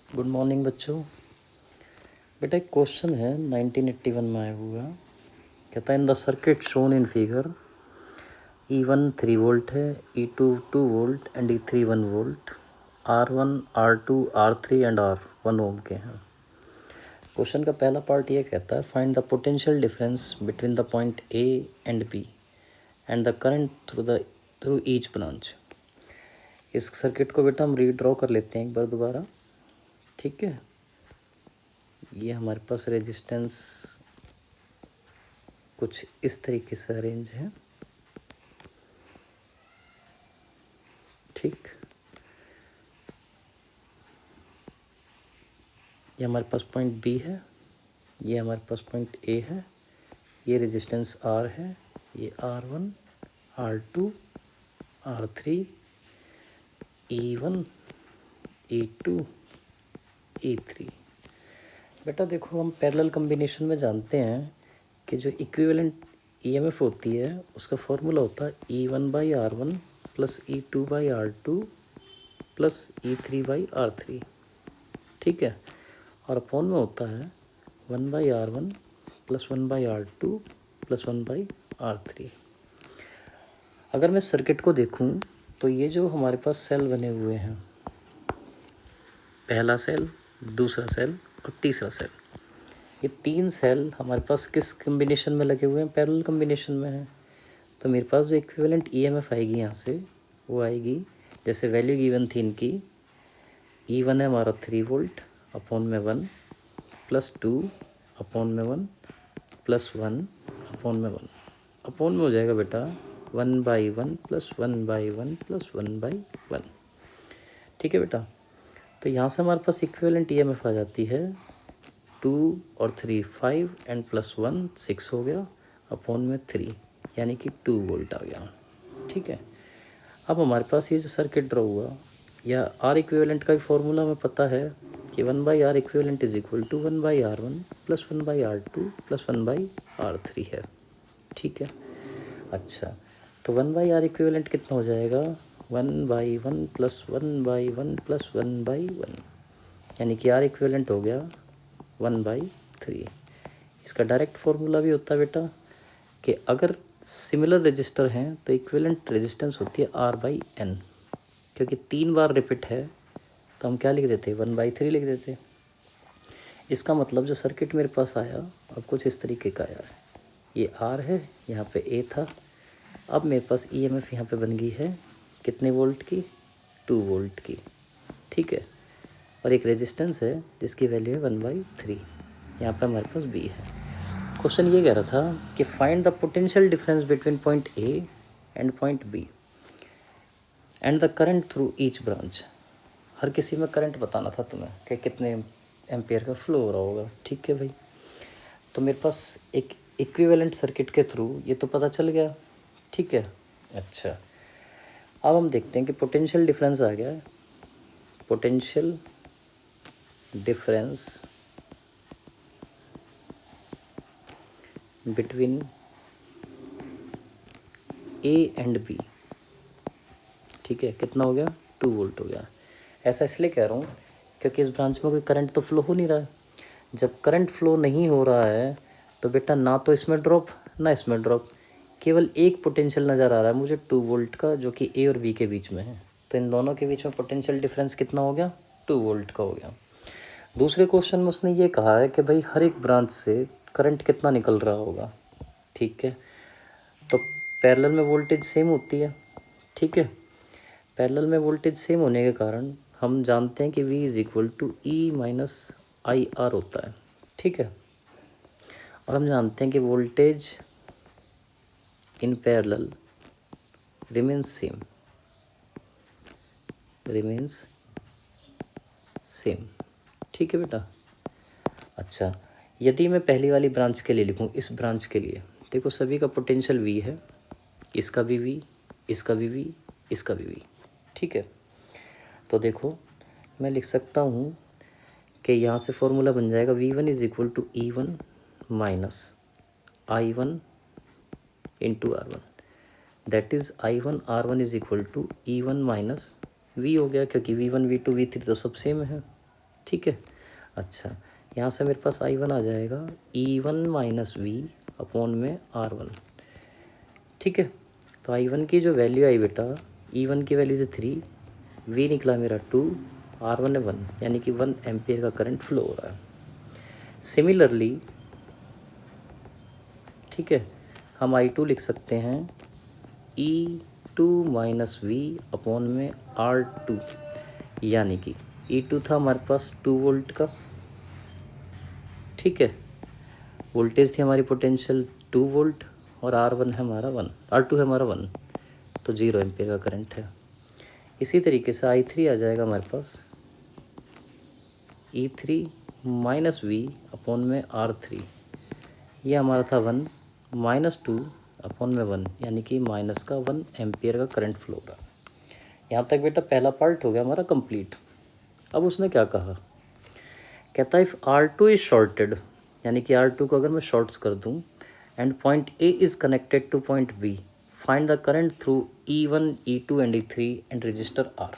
Good morning बच्चों। बेटा एक क्वेश्चन है 1981 में आया हुआ। कहता है in the circuit shown in figure E1 3 volt है, E2 2 volt and E3 1 volt, R1 R2 R3 and R1 ओम के हैं। क्वेश्चन का पहला पार्ट ये कहता है find the potential difference between the point A and B and the current through each branch. इस circuit को बेटा हम रीड्रॉ कर लेते हैं एक बार दोबारा। ठीक है, ये हमारे पास रेजिस्टेंस कुछ इस तरीके से अरेंज है। ठीक, ये हमारे पास पॉइंट बी है, ये हमारे पास पॉइंट ए है, ये रेजिस्टेंस आर है, ये R1 R2 R3 E1 E2 E3। बेटा देखो, हम पैरेलल कम्बिनेशन में जानते हैं कि जो इक्विवेलेंट EMF होती है उसका फॉर्मूला होता है E1/R1 plus E2/R2 plus E3/R3। ठीक है, और अपॉन में होता है 1/R1 plus 1/R2 plus 1/R3। अगर मैं सर्किट को देखूं तो ये जो हमारे पास सेल बने हुए हैं, पहला सेल, दूसरा सेल और तीसरा सेल, ये तीन सेल हमारे पास किस कम्बिनेशन में लगे हुए हैं? पैरेलल कम्बिनेशन में है। तो मेरे पास जो इक्विवेलेंट EMF आएगी यहाँ से वो आएगी, जैसे वैल्यू गिवन थी इनकी, E1 है हमारा 3 वोल्ट अपॉन में 1 प्लस 2 अपॉन में 1 प्लस 1 अपॉन में 1 अपॉन में हो जाएगा बेटा 1/1 प्लस 1/1 प्लस 1/1। ठीक है बेटा, तो यहाँ से हमारे पास इक्विवेलेंट EMF आ जाती है 2 और 3 5 एंड प्लस 1 6 हो गया अपॉन में 3, यानी कि 2 वोल्ट आ गया। ठीक है, अब हमारे पास ये जो सर्किट ड्रॉ हुआ, या आर इक्विवेलेंट का भी फॉर्मूला हमें पता है कि 1/R equivalent is equal to 1/R1 plus 1/R2 plus 1/R3 है। ठीक है, अच्छा, तो 1/R इक्विवेलेंट कितना हो जाएगा? 1/1 प्लस 1/1 प्लस 1/1, यानी कि आर इक्विवेलेंट हो गया 1/3। इसका डायरेक्ट फॉर्मूला भी होता है बेटा कि अगर सिमिलर रजिस्टर हैं तो इक्विवेलेंट रेजिस्टेंस होती है R/N। क्योंकि 3 बार रिपीट है तो हम क्या लिख देते? 1/3 लिख देते। इसका मतलब जो सर्किट मेरे पास आया अब कुछ इस तरीके का आया है। ये R है, यहाँ पे A था। अब मेरे पास EMF यहाँ पे बन गई है कितने वोल्ट की? 2 वोल्ट की। ठीक है, और एक रेजिस्टेंस है जिसकी वैल्यू है 1/3। यहाँ पे हमारे पास B है। क्वेश्चन ये कह रहा था कि find the potential difference between point A and point B and the current through each branch. हर किसी में करंट बताना था तुम्हें कि कितने एम्पियर का फ्लो हो रहा होगा। ठीक है भाई, तो मेरे पास एक इक्विवेलेंट सर्किट के थ्रू ये तो पता चल गया। ठीक है, अच्छा, अब हम देखते हैं कि पोटेंशियल डिफरेंस आ गया है। Potential difference between A and B, ठीक है, कितना हो गया? 2 वोल्ट हो गया। ऐसा इसलिए कह रहा हूँ क्योंकि इस ब्रांच में कोई करंट तो फ्लो हो नहीं रहा है। जब करंट फ्लो नहीं हो रहा है तो बेटा ना तो इसमें ड्रॉप ना इसमें ड्रॉप, केवल एक पोटेंशियल नज़र आ रहा है मुझे 2 वोल्ट का, जो कि A और B के बीच में है। तो इन दोनों के बीच में पोटेंशियल डिफरेंस कितना हो गया? 2 वोल्ट का हो गया। दूसरे क्वेश्चन में उसने ये कहा है कि भाई हर एक ब्रांच से करंट कितना निकल रहा होगा। ठीक है, तो पैरेलल में वोल्टेज सेम होती है। ठीक है, पैरेलल में वोल्टेज सेम होने के कारण हम जानते हैं कि V is equal to E-IR होता है। ठीक है, और हम जानते हैं कि voltage in parallel remains same. ठीक है बेटा, अच्छा, यदि मैं पहली वाली ब्रांच के लिए लिखूं, इस ब्रांच के लिए देखो सभी का पोटेंशियल V है, इसका भी V, इसका भी V, इसका भी V। ठीक है, तो देखो मैं लिख सकता हूँ कि यहाँ से फॉर्मूला बन जाएगा V1 is equal to E1 minus I1 into R1, that is I1 R1 is equal to E1 minus V हो गया, क्योंकि V1 V2 V3 तो सब सेम है। ठीक है। अच्छा, यहाँ से मेरे पास I1 आ जाएगा E1 माइनस वी अपॉन में R1, ठीक है। तो I1 की जो वैल्यू आई बेटा, E1 की वैल्यू थी 3, V निकला मेरा 2, R1 है 1, यानी कि 1 एम्पियर का करंट फ्लो हो रहा है। सिमिलरली, ठीक है, हम I2 लिख सकते हैं E2 माइनस वी अपॉन में R2, यानी कि E2 था हमारे पास 2 वोल्ट का, ठीक है। वोल्टेज थी हमारी पोटेंशियल 2 वोल्ट और R1 है हमारा 1, R2 है हमारा 1, तो 0 एम्पियर का करंट है। इसी तरीके से I3 आ जाएगा हमारे पास E3 माइनस वी अपॉन में R3, ये हमारा था 1 माइनस 2 अपॉन में 1, यानी कि माइनस का 1 एम्पियर का करंट फ्लो हो रहा है। यहाँ तक बेटा पहला पार्ट हो गया हमारा कंप्लीट। अब उसने क्या कहा, कहता है इफ़ R2 इज़ शॉर्टेड, यानी कि R2 को अगर मैं शॉर्ट्स कर दूँ and point A is connected two point B, find the current through E1 E2 and E3 and register R।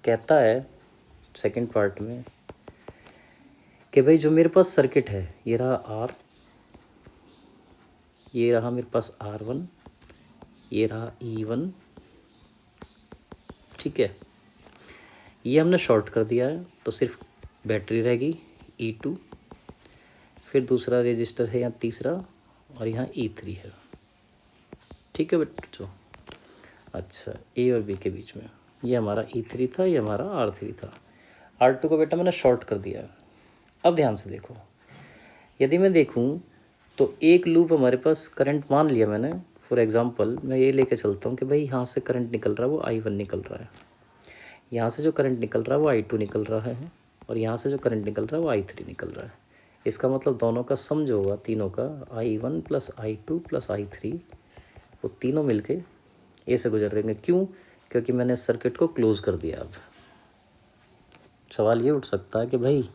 कहता है सेकेंड पार्ट में कि भाई जो मेरे पास सर्किट है, ये रहा R, ये रहा मेरे पास R1, ये रहा E1, ठीक है। ये हमने शॉर्ट कर दिया है तो सिर्फ बैटरी रहेगी E2, फिर दूसरा रजिस्टर है यहाँ तीसरा, और यहाँ E3 है, ठीक है बच्चों। अच्छा, A और B के बीच में ये हमारा E3 था, ये हमारा R3 था। R2 को बेटा मैंने शॉर्ट कर दिया है। अब ध्यान से देखो, यदि मैं देखूं तो एक लूप हमारे पास करंट मान लिया मैंने, फॉर एग्जांपल मैं ये लेके चलता हूँ कि भाई यहाँ से करंट निकल रहा है वो I1 निकल रहा है, यहाँ से जो करंट निकल रहा है वो I2 निकल रहा है, और यहाँ से जो करंट निकल रहा है वो I3 निकल रहा है। इसका मतलब दोनों का सम जो होगा तीनों का, I1 plus I2 plus I3, वो तीनों मिलके ए से गुजर रहेंगे। क्यों? क्योंकि मैंने सर्किट को क्लोज़ कर दिया। अब सवाल ये उठ सकता है कि भाई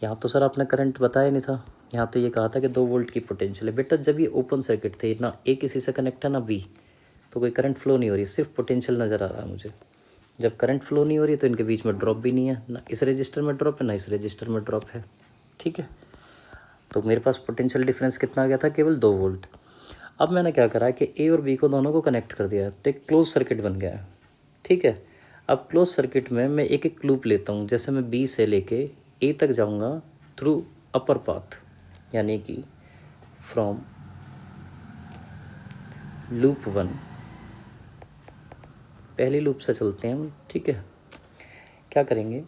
यहाँ तो सर आपने करंट बताया नहीं था, यहाँ तो ये कहा था कि 2 वोल्ट की पोटेंशियल है। बेटा जब ये ओपन सर्किट थे, ना ए किसी से कनेक्ट है ना बी, तो कोई करंट फ्लो नहीं हो रही, सिर्फ पोटेंशियल नज़र आ रहा है मुझे। जब करंट फ्लो नहीं हो रही तो इनके बीच में ड्रॉप भी नहीं है, ना इस रजिस्टर में ड्रॉप है ना इस रजिस्टर में ड्रॉप है, ठीक है। तो मेरे पास पोटेंशियल डिफरेंस कितना आ गया था, केवल 2 वोल्ट। अब मैंने क्या करा कि ए और बी को दोनों को कनेक्ट कर दिया, तो एक क्लोज सर्किट बन गया है, ठीक है। अब क्लोज सर्किट में मैं एक एक लूप लेता हूँ, जैसे मैं बी से लेके ए तक जाऊँगा थ्रू अपर पाथ, यानी कि फ्रॉम लूप 1, पहली लूप से चलते हैं हम, ठीक है। क्या करेंगे,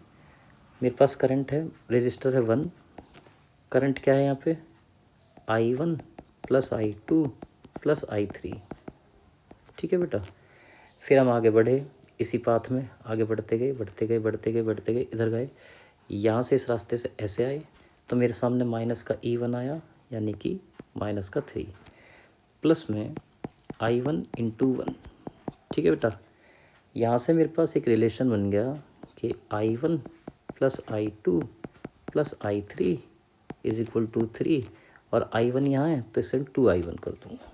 मेरे पास करंट है, रजिस्टर है 1, करंट क्या है यहाँ पे, I1 plus I2 plus I3, ठीक है बेटा। फिर हम आगे बढ़े इसी पाथ में, आगे बढ़ते गए बढ़ते गए बढ़ते गए बढ़ते गए, इधर गए, यहाँ से इस रास्ते से ऐसे आए तो मेरे सामने माइनस का E1 आया, यानी कि माइनस का 3, प्लस में I1 इंटू 1, ठीक है बेटा। यहाँ से मेरे पास एक रिलेशन बन गया कि I1 plus I2 plus I3 is equal to 3, और I1 यहाँ है तो इसे 2I1 कर दूँगा,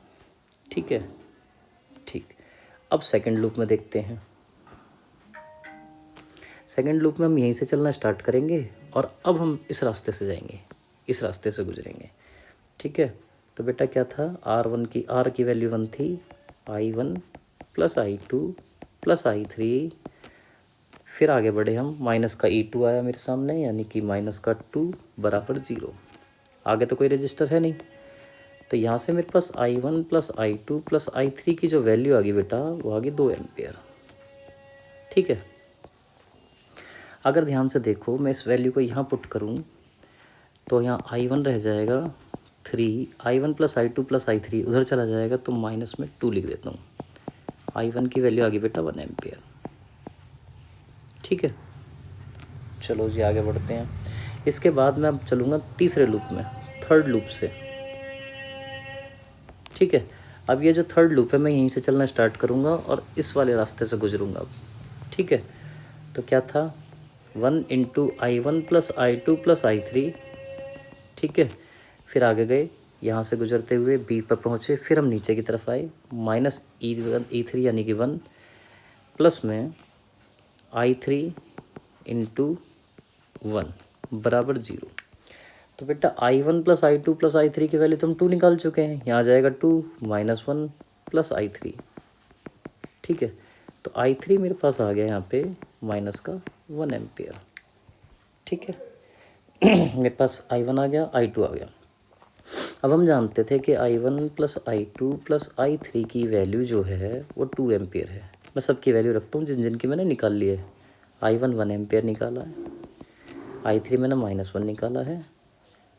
ठीक है। ठीक, अब सेकंड लूप में देखते हैं। सेकंड लूप में हम यहीं से चलना स्टार्ट करेंगे, और अब हम इस रास्ते से जाएंगे, इस रास्ते से गुजरेंगे, ठीक है। तो बेटा क्या था, R की वैल्यू 1 थी, I1 plus I2 plus I3, फिर आगे बढ़े हम, माइनस का E2 आया मेरे सामने, यानी कि माइनस का 2 बराबर 0। आगे तो कोई रजिस्टर है नहीं, तो यहाँ से मेरे पास I1 plus I2 plus I3 की जो वैल्यू आ गई बेटा, वो आ गई 2 एम्पियर, ठीक है। अगर ध्यान से देखो, मैं इस वैल्यू को यहाँ पुट करूँ तो यहाँ I1 रह जाएगा 3, I1 plus I2 plus I3 उधर चला जाएगा तो माइनस में 2 लिख देता हूँ। I1 की वैल्यू आ गई बेटा 1 एम्पियर, ठीक है। चलो जी आगे बढ़ते हैं। इसके बाद मैं अब चलूँगा तीसरे लूप में, थर्ड लूप से, ठीक है। अब ये जो थर्ड लूप है मैं यहीं से चलना स्टार्ट करूँगा और इस वाले रास्ते से गुजरूँगा अब, ठीक है। तो क्या था, 1 into I1 plus I2 plus I3, ठीक है। फिर आगे गए, यहाँ से गुजरते हुए बी पर पहुँचे, फिर हम नीचे की तरफ आए, माइनस E3 यानी कि 1, प्लस में I3 इंटू 1, बराबर 0। तो बेटा I1 plus I2 plus I3 की वैल्यू तो हम 2 निकाल चुके हैं, यहाँ जाएगा 2 -1 प्लस I3। ठीक है, तो I3 मेरे पास आ गया यहाँ पे माइनस का 1 एम्पियर। ठीक है मेरे पास I1 आ गया, I2 आ गया। अब हम जानते थे कि I1 plus I2 plus I3 की वैल्यू जो है वो 2 एम्पियर है। मैं सबकी वैल्यू रखता हूँ जिन जिन की मैंने निकाल ली है। I1 1 एम्पियर निकाला है, I3 मैंने -1 निकाला है।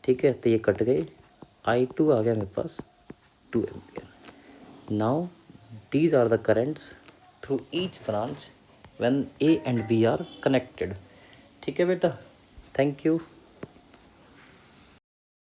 ठीक है, तो ये कट गए, I2 आ गया मेरे पास 2 ampere. Now these are the currents through each branch when A and B are connected. ठीक है बेटा, थैंक यू।